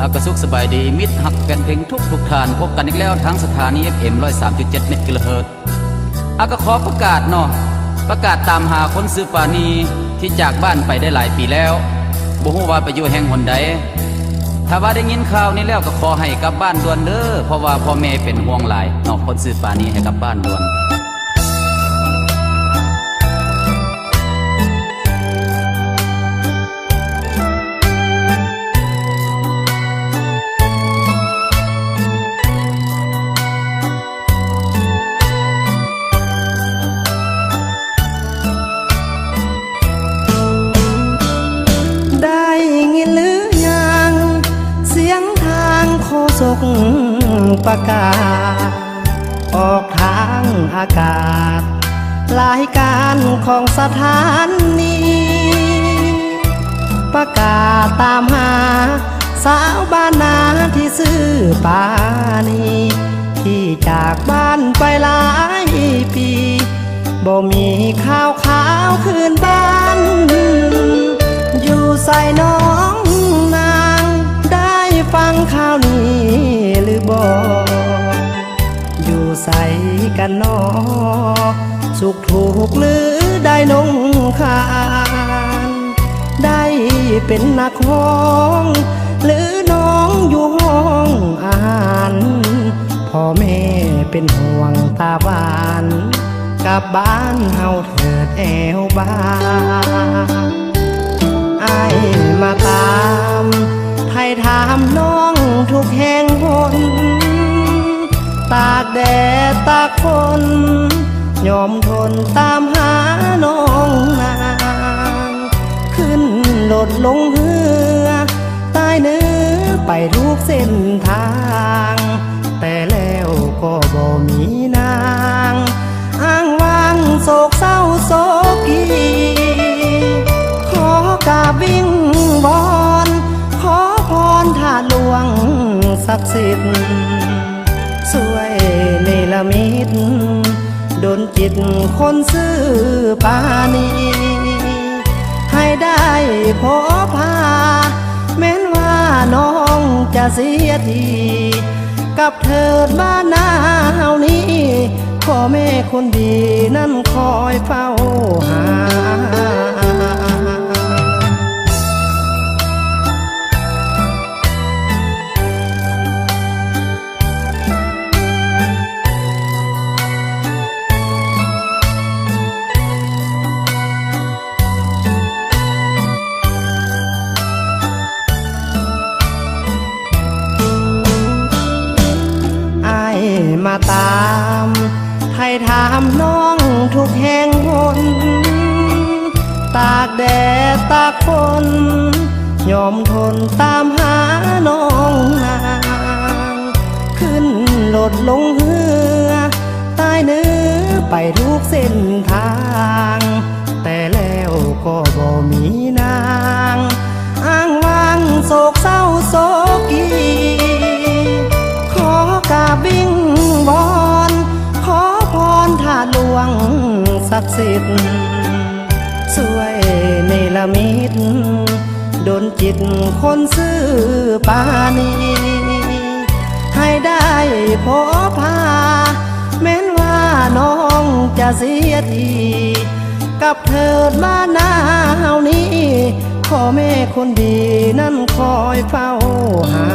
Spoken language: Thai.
กระสุขสบายดีมิตรหักแฟนเพลงทุกท่านพบกันอีกแล้วทั้งสถานี FM 103.7 เมกะเฮิรตซ์ก็ขอประกาศประกาศตามหาคนซื้อปานีที่จากบ้านไปได้หลายปีแล้วบ่ฮู้ว่าไปอยู่แห่งหนใดถ้าว่าได้ยินข่าวนี้แล้วก็ขอให้กลับบ้านด่วนเด้อเพราะว่าพ่อแม่เป็นห่วงหลายคนซื้อปานีให้กลับบ้านด่วนศกประกาศออกทางอากาศรายการของสถานีประกาศตามหาสาวบ้านนาที่ซื้อปานีที่จากบ้านไปหลายปีบ่มีข่าวคืนบ้านอยู่ใส่น้องนางได้ฟังข่าวนี้หรือบ่อยู่ใส่กันนอสุขถูกหรือได้นงคานได้เป็นนักร้องหรือน้องอยู่ห้องอาหารพ่อแม่เป็นห่วงตาบ้านกลับบ้านเฮาเถิดแอวบ้านอ้ายมาตามให้ถามน้องทุกแห่งหนตากแดดตากฝนยอมทนตามหาน้องนางขึ้นรถลงเรือใต้เนื้อไปทุกเส้นทางแต่แล้วก็บ่มีนางอ้างว้างโศกเศร้าโศกีขอกราบวิงวอนขอพรถาหลวงศักดิ์สิทธิ์ช่วยเนรมิตดลจิตคนซื้อปานีให้ได้พบพาแม้นว่าน้องจะเสียทีกับเถิดบ้านนาเฮานี้พ่อแม่คนดีนั่นคอยเฝ้าหามาตามให้ถามน้องทุกแห่งหนตากแดดตากฝนยอมทนตามหาน้องนางขึ้นรถลงเรือใต้เนื้อไปทุกเส้นทางแต่แล้วก็บ่มีนางอ้างว้างโศกเศร้าโศกีขอกราบวิงวอนขอพรถาหลวงศักดิ์สิทธิ์ช่วยเนรมิตดลจิตคนซื้อปานีให้ได้พบพาแม้นว่าน้องจะเสียทีกับเถิดบ้านนาเฮานี้พ่อแม่คนดีนั่นคอยเฝ้าหา